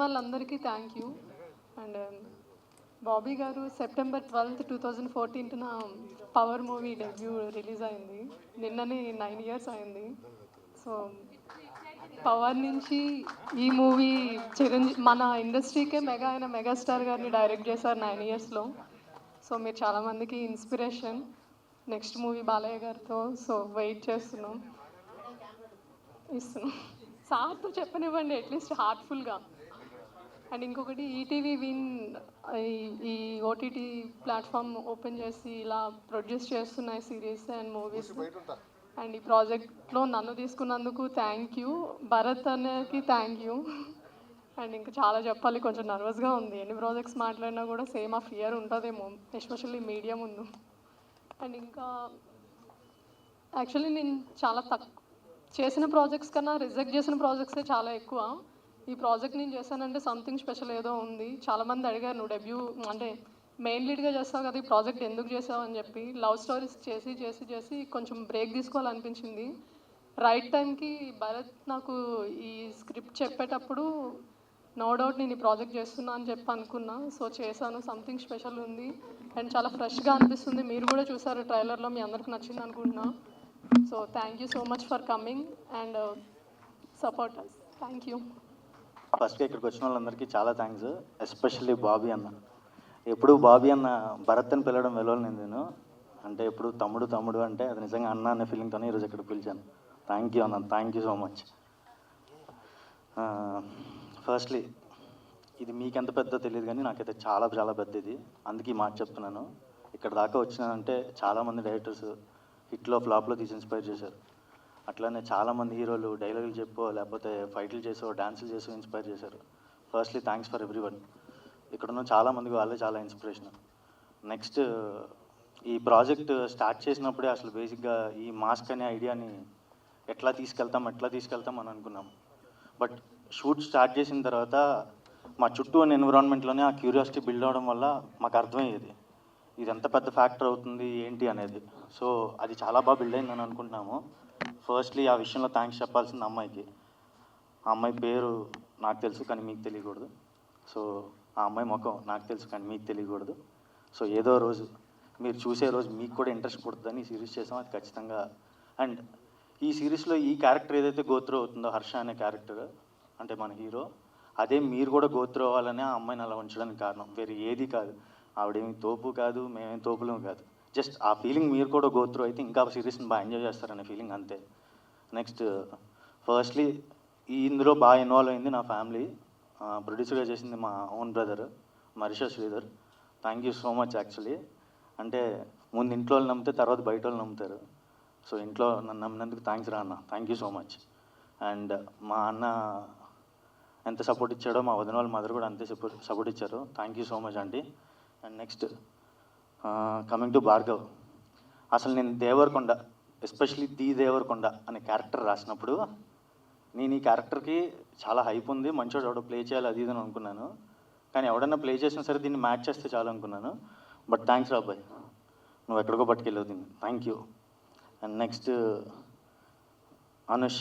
వాళ్ళందరికీ thank you. And Bobby గారు September 12, 2014 power movie debut release అయింది. నిన్ననే 9 years అయింది. సో పవర్ నుంచి ఈ మూవీ మన ఇండస్ట్రీకే అయిన మెగాస్టార్ గారిని డైరెక్ట్ చేశారు 9 yearsలో. సో మీరు చాలామందికి ఇన్స్పిరేషన్. నెక్స్ట్ మూవీ బాలయ్య గారితో. సో వెయిట్ చేస్తున్నాం, ఇస్తున్నాం. సార్తో చెప్పనివ్వండి అట్లీస్ట్ హార్ట్ఫుల్గా. అండ్ ఇంకొకటి ఈటీవీ విన్ ఈ ఓటీటీ ప్లాట్ఫామ్ ఓపెన్ చేసి ఇలా ప్రొడ్యూస్ చేస్తున్నాయి సిరీస్ అండ్ మూవీస్. అండ్ ఈ ప్రాజెక్ట్లో నన్ను తీసుకున్నందుకు థ్యాంక్ యూ. భరత్ అన్నకి థ్యాంక్ యూ. అండ్ ఇంకా చాలా చెప్పాలి, కొంచెం నర్వస్గా ఉంది. ఎన్ని ప్రాజెక్ట్స్ మాట్లాడినా కూడా సేమ్ ఆ ఫియర్ ఉంటుందేమో, ఎస్పెషల్లీ మీడియా ముందు. అండ్ ఇంకా యాక్చువల్లీ నేను చాలా చేసిన ప్రాజెక్ట్స్ కన్నా రిజెక్ట్ చేసిన ప్రాజెక్ట్సే చాలా ఎక్కువ. ఈ ప్రాజెక్ట్ నేను చేశానంటే సంథింగ్ స్పెషల్ ఏదో ఉంది. చాలామంది అడిగారు, నువ్వు డెబ్యూ అంటే మెయిన్ లీడ్గా చేస్తావు కదా, ఈ ప్రాజెక్ట్ ఎందుకు చేసావు అని చెప్పి. లవ్ స్టోరీస్ చేసి చేసి చేసి కొంచెం బ్రేక్ తీసుకోవాలనిపించింది. రైట్ టైంకి భరత్ నాకు ఈ స్క్రిప్ట్ చెప్పేటప్పుడు నో డౌట్ నేను ఈ ప్రాజెక్ట్ చేస్తున్నా అని చెప్పి అనుకున్నా. సో చేశాను. సంథింగ్ స్పెషల్ ఉంది అండ్ చాలా ఫ్రెష్గా అనిపిస్తుంది. మీరు కూడా చూసారు ట్రైలర్లో, మీ అందరికి నచ్చింది అనుకుంటున్నా. So thank you so much for coming and support us. Thank you. ఫస్ట్గా ఇక్కడికి వచ్చిన వాళ్ళందరికీ చాలా థ్యాంక్స్. ఎస్పెషల్లీ బాబీ అన్న. ఎప్పుడు బాబీ అన్న భరత్ అని పిలవడం వెళ్ళాను నేను. అంటే ఎప్పుడు తమ్ముడు తమ్ముడు అంటే అది నిజంగా అన్న అనే ఫీలింగ్తోనే ఈరోజు ఇక్కడ పిలిచాను. థ్యాంక్ యూ అన్న, thank you so much. Firstly ఇది మీకు ఎంత పెద్ద తెలియదు కానీ నాకైతే చాలా చాలా పెద్దది. అందుకే ఈ మాట చెప్తున్నాను. ఇక్కడ దాకా వచ్చినానంటే చాలామంది డైరెక్టర్స్ హిట్లో ఫ్లాప్లో తీసి ఇన్స్పైర్ చేశారు. అట్లానే చాలామంది హీరోలు డైలాగులు చెప్పో లేకపోతే ఫైట్లు చేసో డాన్సులు చేసో ఇన్స్పైర్ చేశారు. Firstly thanks for every one. ఇక్కడున్న చాలామందికి వాళ్ళే చాలా ఇన్స్పిరేషన్. నెక్స్ట్ ఈ ప్రాజెక్ట్ స్టార్ట్ చేసినప్పుడే అసలు బేసిక్గా ఈ మాస్క్ అనే ఐడియాని ఎట్లా తీసుకెళ్తాం అని అనుకున్నాం. బట్ షూట్ స్టార్ట్ చేసిన తర్వాత మా చుట్టూ ఉన్న ఎన్విరాన్మెంట్లోనే ఆ క్యూరియాసిటీ బిల్డ్ అవడం వల్ల మాకు అర్థమయ్యేది ఇది ఎంత పెద్ద ఫ్యాక్టర్ అవుతుంది ఏంటి అనేది. సో అది చాలా బాగా బిల్డ్ అయిందని అనుకుంటున్నాము. ఫస్ట్లీ ఆ విషయంలో థ్యాంక్స్ చెప్పాల్సింది అమ్మాయికి. ఆ అమ్మాయి పేరు నాకు తెలుసు కానీ మీకు తెలియకూడదు. సో ఆ అమ్మాయి ముఖం నాకు తెలుసు కానీ మీకు తెలియకూడదు. సో ఏదో రోజు మీరు చూసే రోజు మీకు కూడా ఇంట్రెస్ట్ పుడుతుందని ఈ సిరీస్ చేసాం. అది ఖచ్చితంగా. అండ్ ఈ సిరీస్లో ఈ క్యారెక్టర్ ఏదైతే గోత్రో అవుతుందో, హర్ష అనే క్యారెక్టర్ అంటే మన హీరో, అదే మీరు కూడా గోత్రో అవ్వాలనే ఆ అమ్మాయిని అలా ఉంచడానికి కారణం వేరే ఏది కాదు. ఆవిడేమి తోపు కాదు, మేమేం తోపులేం కాదు. జస్ట్ ఆ ఫీలింగ్ మీరు కూడా గోత్రో అయితే ఇంకా సిరీస్ని బాగా ఎంజాయ్ చేస్తారనే ఫీలింగ్ అంతే. నెక్స్ట్ ఫస్ట్లీ ఇందులో బాగా ఇన్వాల్వ్ అయింది నా ఫ్యామిలీ. ప్రొడ్యూసర్గా చేసింది మా own brother Marisha Sridhar. Thank you so much. Actually అంటే ముందు ఇంట్లో వాళ్ళు నమ్మితే తర్వాత బయట వాళ్ళు నమ్ముతారు. సో ఇంట్లో నన్ను నమ్మినందుకు థ్యాంక్స్ రా అన్న, thank you so much. And మా అన్న ఎంత సపోర్ట్ ఇచ్చాడో మా వదిన వాళ్ళ మదర్ కూడా అంతే సపోర్ట్ ఇచ్చారు. Thank you so much aunty. And next coming to Bhargav. అసలు నేను దేవరకొండ, ఎస్పెషలీ ది దేవరకొండ అనే క్యారెక్టర్ రాసినప్పుడు నేను ఈ క్యారెక్టర్కి చాలా హైప్ ఉంది, మంచోడు ఎవడో ప్లే చేయాలి అది ఇది అని అనుకున్నాను. కానీ ఎవడన్నా ప్లే చేసినా సరే దీన్ని మ్యాచ్ చేస్తే చాలు అనుకున్నాను. బట్ థ్యాంక్స్ రా అబ్బాయి, నువ్వు ఎక్కడికో పట్టుకెళ్ళవు దీన్ని. Thank you. And next Anush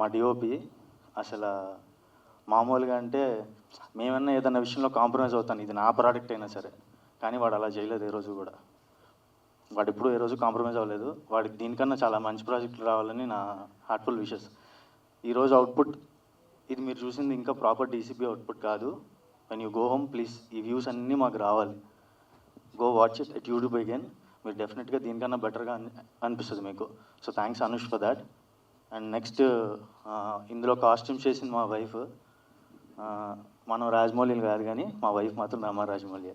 మా డిఓపి. అసలు మామూలుగా అంటే మేమన్నా ఏదైనా విషయంలో కాంప్రమైజ్ అవుతాను, ఇది నా ప్రోడక్ట్ అయినా సరే, కానీ వాడు అలా చేయలేదు ఏ రోజు కూడా. వాడు ఎప్పుడు ఏ రోజు కాంప్రమైజ్ అవ్వలేదు. వాడికి దీనికన్నా చాలా మంచి ప్రాజెక్టులు రావాలని నా హార్ట్ఫుల్ విషెస్. ఈరోజు అవుట్పుట్ ఇది మీరు చూసింది ఇంకా ప్రాపర్ డీసీపీ అవుట్పుట్ కాదు. When you go home please ఈ వ్యూస్ అన్నీ మాకు రావాలి. Go watch it at YouTube again. మీరు డెఫినెట్గా దీనికన్నా బెటర్గా అనిపిస్తుంది మీకు. So thanks Anush for that. And next ఇందులో కాస్ట్యూమ్స్ చేసింది మా వైఫ్. మనం రాజమౌళిని కాదు కానీ మా వైఫ్ మాత్రం Rama Rajamouli.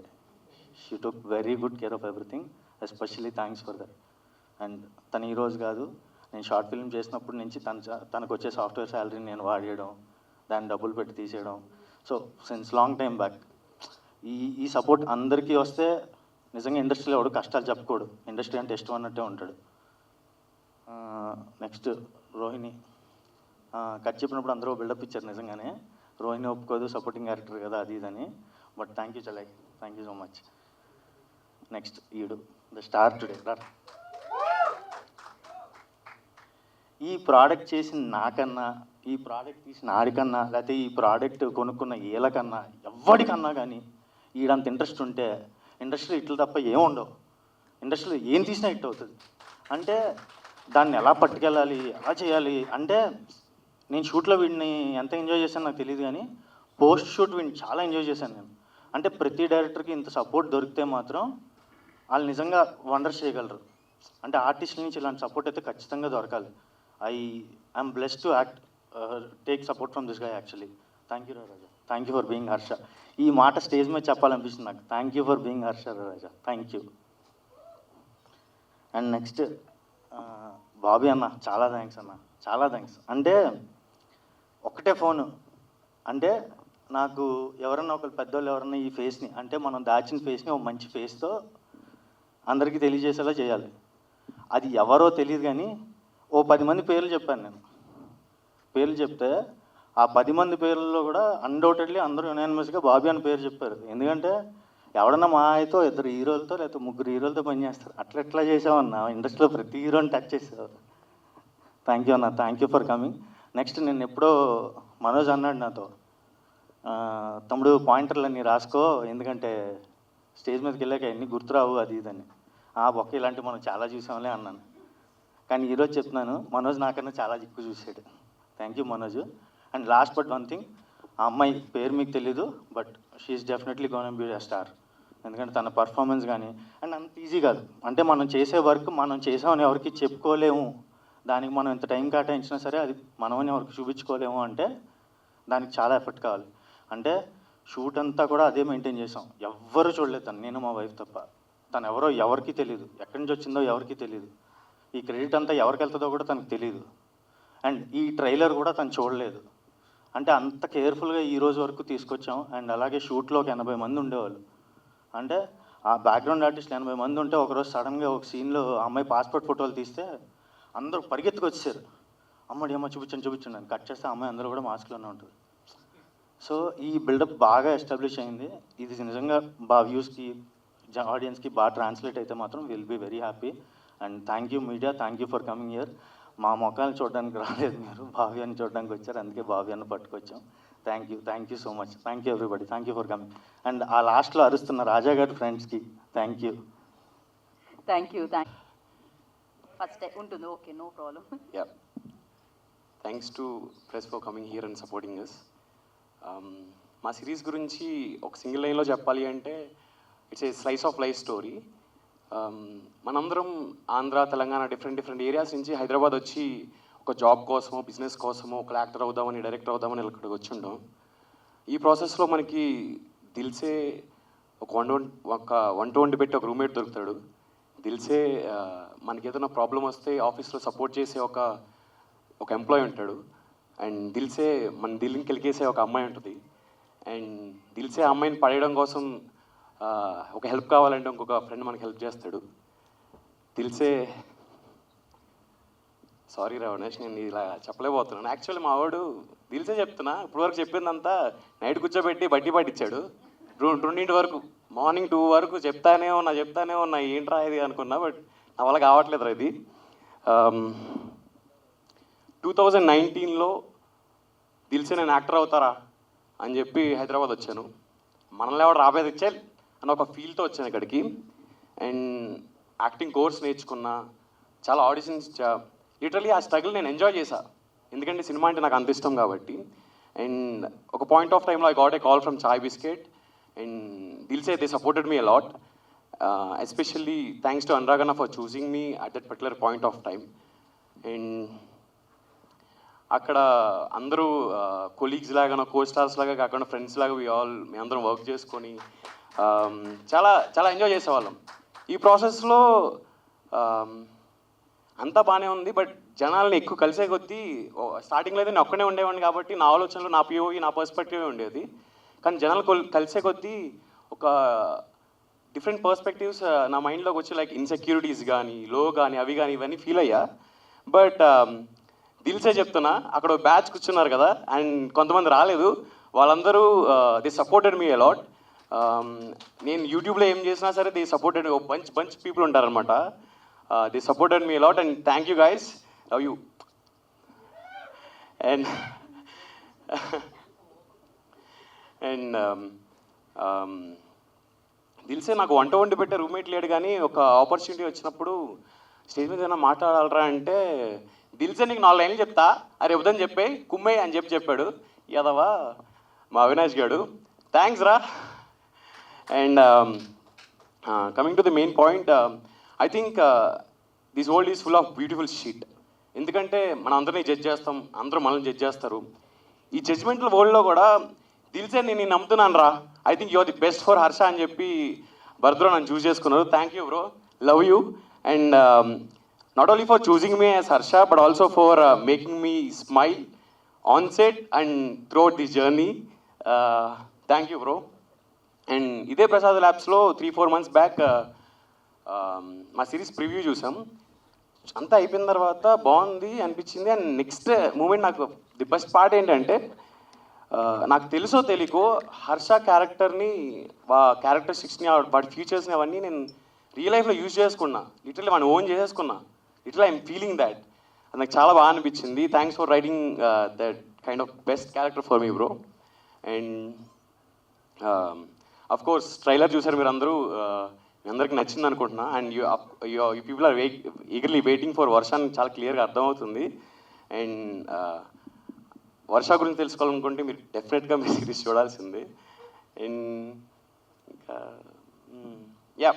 She took very good care of everything. Especially thanks for that. And తను ఈరోజు కాదు, నేను షార్ట్ ఫిల్మ్ చేసినప్పటి నుంచి తనకు వచ్చే సాఫ్ట్వేర్ శాలరీని నేను వాడేయడం, దాన్ని డబ్బులు పెట్టి తీసేయడం. So since long time back ఈ సపోర్ట్ అందరికీ వస్తే నిజంగా ఇండస్ట్రీలో ఎవడు కష్టాలు చెప్పుకోడు. ఇండస్ట్రీ అంటే ఇష్టం అన్నట్టే ఉంటాడు. నెక్స్ట్ రోహిణి. కట్ చెప్పినప్పుడు అందరూ బిల్డప్ ఇచ్చారు. నిజంగానే రోహిణి ఒప్పుకోదు, సపోర్టింగ్ క్యారెక్టర్ కదా అది ఇదని. బట్ థ్యాంక్ యూ చలై, thank you so much. Next ఈడు ద స్టార్ టుడే. ఈ ప్రోడక్ట్ చేసిన నాకన్నా ఈ ప్రోడక్ట్ తీసిన ఆడికన్నా లేకపోతే ఈ ప్రోడక్ట్ కొనుక్కున్న ఏళ్ళకన్నా ఎవరికన్నా కానీ ఈడంత ఇంట్రెస్ట్ ఉంటే ఇండస్ట్రీలో ఇట్లు తప్ప ఏముండవు. ఇండస్ట్రీలో ఏం తీసినా హిట్ అవుతుంది. అంటే దాన్ని ఎలా పట్టుకెళ్ళాలి, ఎలా చేయాలి అంటే నేను షూట్లో వీడిని ఎంత ఎంజాయ్ చేశాను నాకు తెలియదు, కానీ పోస్ట్ షూట్ వీడిని చాలా ఎంజాయ్ చేశాను నేను. అంటే ప్రతి డైరెక్టర్కి ఇంత సపోర్ట్ దొరికితే మాత్రం వాళ్ళు నిజంగా వండర్స్ చేయగలరు. అంటే ఆర్టిస్ట్ నుంచి ఇలాంటి సపోర్ట్ అయితే ఖచ్చితంగా దొరకాలి. I'm blessed to act take support from this guy actually. Thank you Raja, thank you for being Harsha. ఈ మాట స్టేజ్ మీద చెప్పాలనిపిస్తుంది నాకు. Thank you for being Harsha Raja, thank you. And next Bobby అన్న, చాలా థ్యాంక్స్ అన్న, చాలా థ్యాంక్స్. అంటే ఒకటే ఫోను, అంటే నాకు ఎవరన్నా ఒకరు పెద్దోళ్ళు ఎవరన్నా ఈ ఫేస్ని, అంటే మనం దాచిన ఫేస్ని ఒక మంచి ఫేస్తో అందరికీ తెలియజేసేలా చేయాలి. అది ఎవరో తెలియదు, కానీ ఓ 10 మంది పేర్లు చెప్పాను నేను. పేర్లు చెప్తే ఆ 10 మంది పేర్లలో కూడా అన్డౌటెడ్లీ అందరూ యునానిమస్గా బాబీ అని పేరు చెప్పారు. ఎందుకంటే ఎవడన్నా మా అయితే 2 హీరోలతో లేకపోతే 3 హీరోలతో పనిచేస్తారు. అట్లా చేసామన్నా, ఇండస్ట్రీలో ప్రతి హీరోని టచ్ చేసావు. థ్యాంక్ యూ అన్న, thank you for coming. Next నేను ఎప్పుడో మనోజ్ అన్నాడు నాతో, తమ్ముడు పాయింటర్లన్నీ రాసుకో, ఎందుకంటే స్టేజ్ మీదకి వెళ్ళాక ఎన్ని గుర్తురావు అది ఇదని. బొక్క ఇలాంటివి మనం చాలా చూసాంలే అన్నాను. కానీ ఈరోజు చెప్తున్నాను, మనోజ్ నాకన్నా చాలా ఎక్కువ చూసాడు. Thank you Manoj. And last but one thing, ఆ అమ్మాయి పేరు మీకు తెలీదు, but she is definitely gonna be a star. ఎందుకంటే తన పర్ఫార్మెన్స్ కానీ అండ్ అంత ఈజీ కాదు. అంటే మనం చేసే వర్క్ మనం చేసామని ఎవరికి చెప్పుకోలేము, దానికి మనం ఎంత టైం కేటాయించినా సరే అది మనమని ఎవరికి చూపించుకోలేము. అంటే దానికి చాలా ఎఫర్ట్ కావాలి. అంటే షూట్ అంతా కూడా అదే మెయింటైన్ చేసాం. ఎవ్వరు చూడలేదు తను, నేను మా వైఫ్ తప్ప. తను ఎవరో ఎవరికి తెలియదు, ఎక్కడి నుంచి వచ్చిందో ఎవరికి తెలియదు. ఈ క్రెడిట్ అంతా ఎవరికి వెళ్తుందో కూడా తనకు తెలియదు. అండ్ ఈ ట్రైలర్ కూడా తను చూడలేదు. అంటే అంత కేర్ఫుల్గా ఈ రోజు వరకు తీసుకొచ్చాం. అండ్ అలాగే షూట్లో ఒక 80 మంది ఉండేవాళ్ళు. అంటే ఆ బ్యాక్గ్రౌండ్ ఆర్టిస్టులు 80 మంది ఉంటే ఒకరోజు సడన్గా ఒక సీన్లో అమ్మాయి పాస్పోర్ట్ ఫోటోలు తీస్తే అందరూ పరిగెత్తుకొచ్చారు. అమ్మడి అమ్మ చూపించండి అని కట్ చేస్తే అమ్మాయి అందరూ కూడా మాస్క్లోనే ఉంటుంది. సో ఈ బిల్డప్ బాగా ఎస్టాబ్లిష్ అయింది. ఇది నిజంగా బాగా వ్యూస్కి ఆడియన్స్కి బాగా ట్రాన్స్లేట్ అయితే మాత్రం will be very happy. And thank you media, thank you for coming here. మా మొక్కల్ని చూడడానికి రాలేదు మీరు, బావి అని చూడడానికి వచ్చారు, అందుకే బావి అని పట్టుకొచ్చాం. Thank you so much. Thank you everybody, thank you for coming. And ఆ లాస్ట్లో అరుస్తున్న రాజా గారి ఫ్రెండ్స్కి థ్యాంక్ యూ. ఫస్ట్ ఉంటుంది, okay, no problem. Yeah. Thanks to press for coming here and supporting us. మా సిరీస్ గురించి ఒక సింగిల్ లైన్లో చెప్పాలి అంటే it's a slice of life story. మనందరం ఆంధ్ర, తెలంగాణ డిఫరెంట్ ఏరియాస్ నుంచి హైదరాబాద్ వచ్చి ఒక జాబ్ కోసమో, బిజినెస్ కోసమో, ఒక యాక్టర్ అవుదామని, డైరెక్టర్ అవుదామని ఇక్కడికి వచ్చి ఉంటాం. ఈ ప్రాసెస్లో మనకి దిల్సే ఒక వంట వండి పెట్టి ఒక రూమ్మేట్ దొరుకుతాడు. దిల్సే మనకి ఏదైనా ప్రాబ్లం వస్తే ఆఫీస్లో సపోర్ట్ చేసే ఒక ఎంప్లాయీ ఉంటాడు. అండ్ దిల్సే మన దిల్ని కెలికేసే ఒక అమ్మాయి ఉంటుంది. అండ్ దిల్సే ఆ అమ్మాయిని పడేయడం కోసం ఒక హెల్ప్ కావాలంటే ఇంకొక ఫ్రెండ్ మనకి హెల్ప్ చేస్తాడు. దిల్సే సారీ రవణేష్, నేను ఇలా చెప్పలేకపోతున్నాను. యాక్చువల్లీ మా వాడు దిల్సే చెప్తున్నా, ఇప్పటివరకు చెప్పిందంతా నైట్ కూర్చోబెట్టి బడ్డీ పట్టించాడు. 2 వరకు, మార్నింగ్ 2 వరకు చెప్తానే ఉన్నా ఏంట్రా ఇది అనుకున్నా. బట్ నా వల్ల కావట్లేదు ఇది. 2019లో దిల్సే నేను యాక్టర్ అవుతారా అని చెప్పి హైదరాబాద్ వచ్చాను. మనల్ని ఎవరు రాబోయేది ఇచ్చారు అని ఒక ఫీల్తో వచ్చాను ఇక్కడికి. అండ్ యాక్టింగ్ కోర్స్ నేర్చుకున్నా, చాలా ఆడిషన్స్ లిటరలీ ఆ స్ట్రగుల్ నేను ఎంజాయ్ చేశా, ఎందుకంటే సినిమా అంటే నాకు అంత ఇష్టం కాబట్టి. అండ్ ఒక పాయింట్ ఆఫ్ టైంలో I got a call from Chai Biscuit and Dil Se they supported me a lot. Especially thanks to Anurag అన్న for choosing me at that particular point of time. And అక్కడ అందరూ కొలీగ్స్ లాగా, కో స్టార్స్ లాగా కాకుండా ఫ్రెండ్స్ లాగా మీ అందరం వర్క్ చేసుకొని చాలా చాలా ఎంజాయ్ చేసేవాళ్ళం. ఈ ప్రాసెస్లో అంతా బాగానే ఉంది. బట్ జనాల్ని ఎక్కువ కలిసే కొద్దీ స్టార్టింగ్లో అయితే నేను ఒక్కనే ఉండేవాడిని కాబట్టి నా ఆలోచనలు, నా పిఓవి, నా పర్స్పెక్టివ్ ఉండేది. కానీ జనాలు కలిసే కొద్దీ ఒక డిఫరెంట్ పర్స్పెక్టివ్స్ నా మైండ్లోకి వచ్చి, లైక్ ఇన్సెక్యూరిటీస్ కానీ, లో కానీ, అవి కానీ ఇవన్నీ ఫీల్ అయ్యా. బట్ దిల్సే చెప్తున్నా, అక్కడ బ్యాచ్ కూర్చున్నారు కదా, అండ్ కొంతమంది రాలేదు, వాళ్ళందరూ దే సపోర్టెడ్ మీ అలాట్. నేను యూట్యూబ్లో ఏం చేసినా సరే దే సపోర్టెడ్, బంచ్ పీపుల్ ఉంటారనమాట. They supported me a lot and thank you guys, love you. And and Dil Se నాకు వంట వండి పెట్టే రూమ్మేట్ లేడు, కానీ ఒక ఆపర్చునిటీ వచ్చినప్పుడు స్టేజ్ మీద ఏమైనా మాట్లాడాలరా అంటే, దిల్సే నీకు 4 లైన్లు చెప్తా, అరే ఉదయం చెప్పే కుమ్మే అని చెప్పాడు యాదవా మా అవినాష్ గారు. థ్యాంక్స్ రా. And coming to the main point, I think this world is full of beautiful sheet. ఎందుకంటే మనం అందరినీ జడ్జ్ చేస్తాం, అందరూ మనల్ని జడ్జ్ చేస్తారు. ఈ జడ్జ్మెంటల్ వరల్డ్లో కూడా దిల్సే నేను నమ్ముతున్నాను రా, I think you are the best for Harsha అని చెప్పి భరద్రో నన్ను చూస్ చేసుకున్నారు. Thank you bro, love you. And not only for choosing me as Harsha but also for making me smile on set and throughout this journey. Thank you bro. And ఇదే ప్రసాద్ ల్యాబ్స్లో 3-4 months back మా series preview చూసాం. అంతా అయిపోయిన తర్వాత బాగుంది అనిపించింది. And next moment నాకు ది బెస్ట్ పార్ట్ ఏంటంటే, నాకు తెలుసో తెలియకో హర్ష క్యారెక్టర్ని, క్యారెక్టరిస్టిక్స్ని, వాడి ఫీచర్స్ని అవన్నీ నేను రియల్ లైఫ్లో యూజ్ చేసుకున్నా. లిటరల్లీ వాడిని ఓన్ చేసేసుకున్నా. Literally I'm feeling that. అది నాకు చాలా బాగా అనిపించింది. Thanks for writing that kind of best character for me bro. And of course trailer చూసారు మీరు అందరూ, మీ అందరికి నచ్చింది అనుకుంటున్నా. And you people are eagerly waiting for Varsha అని చాలా క్లియర్గా అర్థమవుతుంది. అండ్ వర్ష గురించి తెలుసుకోవాలనుకుంటే మీరు డెఫినెట్గా మీ సిరీస్ చూడాల్సిందే. అండ్ ఇంకా yeah,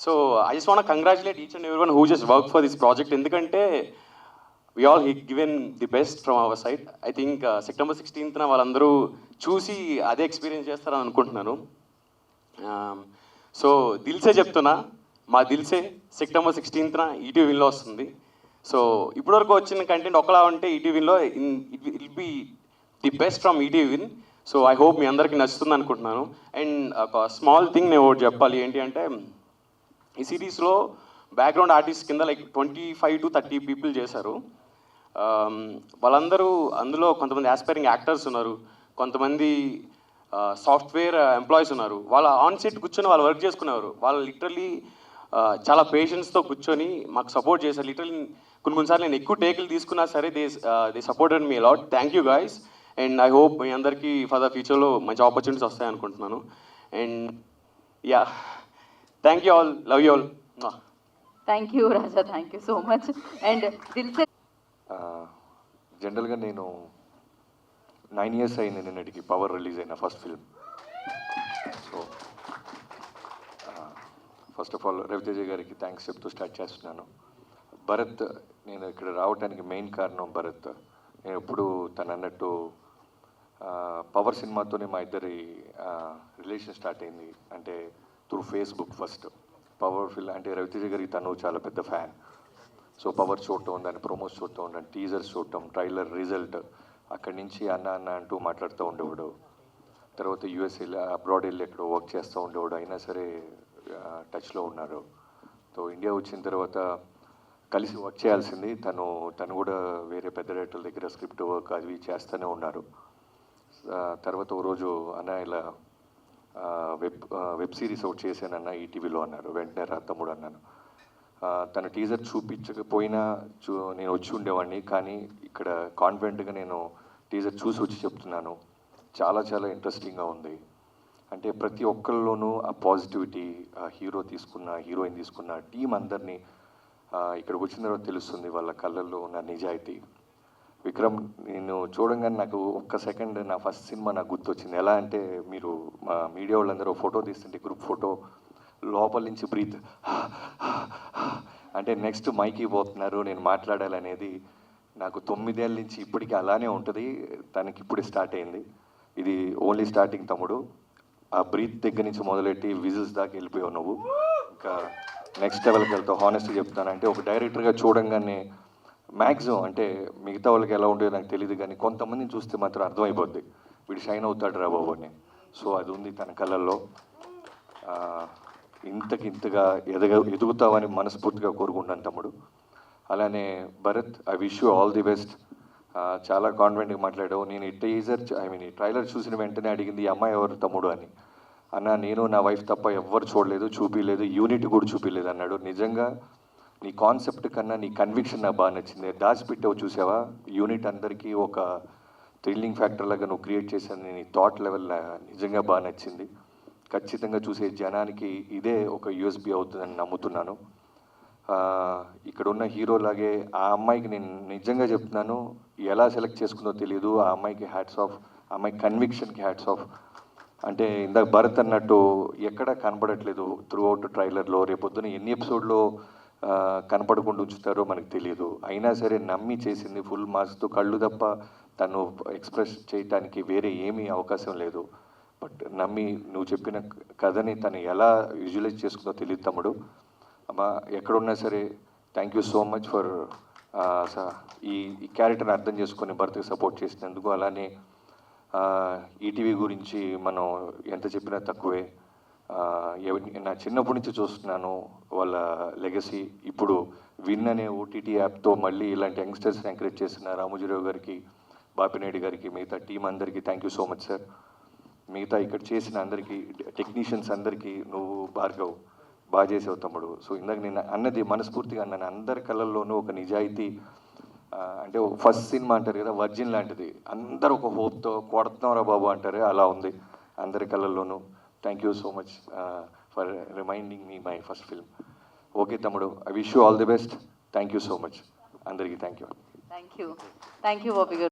so I just want congratulate each and everyone who just work for this project. ఎందుకంటే we all given the best from our side. I think September 16th వాళ్ళందరూ చూసి అదే ఎక్స్పీరియన్స్ చేస్తారని అనుకుంటున్నాను. సో దిల్సే చెప్తున్నా, మా దిల్సే September 16th ఈటీవీలో వస్తుంది. సో ఇప్పటివరకు వచ్చిన కంటెంట్ ఒకలా ఉంటే ఈటీవీలో it will be the best from ETV. So I hope మీ అందరికీ నచ్చుతుంది అనుకుంటున్నాను. అండ్ ఒక స్మాల్ థింగ్ నేను ఒకటి చెప్పాలి, ఏంటి అంటే ఈ సిరీస్లో బ్యాక్గ్రౌండ్ ఆర్టిస్ట్ కింద లైక్ 25 to 30 people చేశారు. వాళ్ళందరూ, అందులో కొంతమంది ఆస్పైరింగ్ యాక్టర్స్ ఉన్నారు, కొంతమంది సాఫ్ట్వేర్ ఎంప్లాయీస్ ఉన్నారు. వాళ్ళ ఆన్ సెట్ కూర్చొని వాళ్ళు వర్క్ చేసుకునేవారు. వాళ్ళు లిటరల్లీ చాలా పేషెన్స్తో కూర్చొని మాకు సపోర్ట్ చేశారు. లిటరల్లీ కొన్నిసార్లు నేను ఎక్కువ టేకులు తీసుకున్నా సరే they supported me a lot. Thank you guys. And I hope మీ అందరికీ ఫర్ ద ఫ్యూచర్లో మంచి ఆపర్చునిటీస్ వస్తాయి అనుకుంటున్నాను. And yeah, thank you all, love you all. Thank you Raja, thank you so much. And Dil Se జనరల్గా నేను 9 years అయింది నిన్నటికి పవర్ రిలీజ్ అయిన first film. So first of all Ravi Teja గారికి థ్యాంక్స్ చెప్తూ స్టార్ట్ చేస్తున్నాను. భరత్, నేను ఇక్కడ రావడానికి మెయిన్ కారణం భరత్. నేను ఎప్పుడు తను అన్నట్టు పవర్ సినిమాతోనే మా ఇద్దరి రిలేషన్ స్టార్ట్ అయింది. అంటే through Facebook first. Power film అంటే రవితేజ గారికి తను చాలా పెద్ద ఫ్యాన్. సో పవర్ చూడటం, దాని ప్రమోస్ చూడటం, దాని టీజర్స్ చూడటం, ట్రైలర్ రిజల్ట్, అక్కడి నుంచి అన్న అన్న అంటూ మాట్లాడుతూ ఉండేవాడు. తర్వాత యూఎస్ వెళ్ళి, అబ్రాడ్ వెళ్ళి ఎక్కడో వర్క్ చేస్తూ ఉండేవాడు. అయినా సరే టచ్లో ఉన్నారు. సో ఇండియా వచ్చిన తర్వాత కలిసి వర్క్ చేయాల్సింది. తను కూడా వేరే పెద్ద డైరెక్టర్ల దగ్గర స్క్రిప్ట్ వర్క్ అవి చేస్తూనే ఉన్నారు. తర్వాత ఓ రోజు అన్న ఇలా వెబ్ సిరీస్ ఒకటి చేశానన్న ఈటీవీలో అన్నారు. వెంటనే రా తమ్ముడు అన్నాను. తన టీజర్ చూపించకపోయినా నేను వచ్చి ఉండేవాడిని. కానీ ఇక్కడ కాన్ఫిడెంట్గా నేను టీజర్ చూసి వచ్చి చెప్తున్నాను, చాలా చాలా ఇంట్రెస్టింగ్గా ఉంది. అంటే ప్రతి ఒక్కరిలోనూ ఆ పాజిటివిటీ, ఆ హీరో తీసుకున్న, హీరోయిన్ తీసుకున్న టీం అందరినీ ఇక్కడికి వచ్చిన తర్వాత తెలుస్తుంది వాళ్ళ కళ్ళల్లో ఉన్న నిజాయితీ. విక్రమ్, నేను చూడంగానే నాకు ఒక్క సెకండ్ నా ఫస్ట్ సినిమా నాకు గుర్తొచ్చింది. ఎలా అంటే, మీరు మా మీడియా వాళ్ళందరూ ఫోటో తీస్తుంటే గ్రూప్ ఫోటో, లోపల నుంచి బ్రీత్ అంటే నెక్స్ట్ మైకి పోతున్నారు, నేను మాట్లాడాలనేది నాకు 9 ఏళ్ళ నుంచి ఇప్పటికీ అలానే ఉంటుంది. తనకి ఇప్పుడు స్టార్ట్ అయింది. ఇది ఓన్లీ స్టార్టింగ్ తమ్ముడు. ఆ బ్రీత్ దగ్గర నుంచి మొదలెట్టి విజిల్స్ దాకా వెళ్ళిపోయావు నువ్వు. ఇంకా నెక్స్ట్ లెవెల్కి వెళ్తావు. హానెస్ట్గా చెప్తానంటే, ఒక డైరెక్టర్గా చూడంగానే మ్యాక్సిమం అంటే మిగతా వాళ్ళకి ఎలా ఉండేదో నాకు తెలియదు, కానీ కొంతమందిని చూస్తే మాత్రం అర్థమైపోద్ది వీడు షైన్ అవుతాడు రా బాబు అని. సో అది ఉంది తన కళ్ళల్లో. ఇంతగా ఎదుగుతావని మనస్ఫూర్తిగా కోరుకుంటాను తమ్ముడు. అలానే Bharat, I wish you all the best. చాలా కాన్ఫిడెంట్గా మాట్లాడావు. నేను ఈ ట్రైలర్ చూసిన వెంటనే అడిగింది, ఈ అమ్మాయి ఎవరు తమ్ముడు అని. అన్న, నేను నా వైఫ్ తప్ప ఎవ్వరు చూడలేదు, చూపించలేదు, యూనిట్ కూడా చూపించలేదు అన్నాడు. నిజంగా నీ కాన్సెప్ట్ కన్నా నీ కన్విక్షన్ నాకు బాగా నచ్చింది. దాచిపెట్టావు చూసావా, యూనిట్ అందరికీ ఒక థ్రిల్లింగ్ ఫ్యాక్టర్ లాగా నువ్వు క్రియేట్ చేసిన నీ థాట్ లెవెల్ నిజంగా బాగా నచ్చింది. ఖచ్చితంగా చూసే జనానికి ఇదే ఒక యూఎస్బి అవుతుందని నమ్ముతున్నాను. ఇక్కడ ఉన్న హీరో లాగే ఆ అమ్మాయికి నేను నిజంగా చెప్తున్నాను, ఎలా సెలెక్ట్ చేసుకుందో తెలియదు. ఆ అమ్మాయికి హ్యాట్స్ ఆఫ్, ఆ అమ్మాయి కన్విక్షన్కి హ్యాట్స్ ఆఫ్. అంటే ఇందాక భరత్ అన్నట్టు ఎక్కడ కనపడట్లేదు త్రూ అవుట్ ట్రైలర్లో, రేపొద్దున ఎన్ని ఎపిసోడ్లో కనపడకుండా ఉంచుతారో మనకు తెలియదు. అయినా సరే నమ్మి చేసింది ఫుల్ మార్క్స్తో. కళ్ళు తప్ప తను ఎక్స్ప్రెస్ చేయటానికి వేరే ఏమీ అవకాశం లేదు. బట్ నమ్మి నువ్వు చెప్పిన కథని తను ఎలా విజువలైజ్ చేసుకుందో తెలియదు తమ్ముడు. అమ్మా ఎక్కడున్నా సరే thank you so much for ఈ క్యారెక్టర్ని అర్థం చేసుకొని భరత్కి సపోర్ట్ చేసినందుకు. అలానే ఈటీవీ గురించి మనం ఎంత చెప్పినా తక్కువే. నా చిన్నప్పటి నుంచి చూస్తున్నాను వాళ్ళ లెగసీ. ఇప్పుడు విన్ అనే ఓటీటీ యాప్తో మళ్ళీ ఇలాంటి యంగ్స్టర్స్ని ఎంకరేజ్ చేస్తున్న రామోజీరావు గారికి, బాపినాయుడు గారికి, మిగతా టీం అందరికీ thank you so much sir. మిగతా ఇక్కడ చేసిన అందరికీ, టెక్నీషియన్స్ అందరికీ, నువ్వు భార్గవ్ బాగా చేసావు తమ్ముడు. సో ఇందాక నేను అన్నది మనస్ఫూర్తిగా అన్నాను, అందరి కళల్లోనూ ఒక నిజాయితీ. అంటే ఫస్ట్ సినిమా అంటారు కదా, వర్జిన్ లాంటిది. అందరూ ఒక హోప్తో కొడుతున్నారా బాబు అంటారే, అలా ఉంది అందరి కళల్లోనూ. Thank you so much for reminding me my first film. Okay తమ్ముడు, I wish you all the best. Thank you so much అందరికీ. Thank you. Thank you Bobby గారు.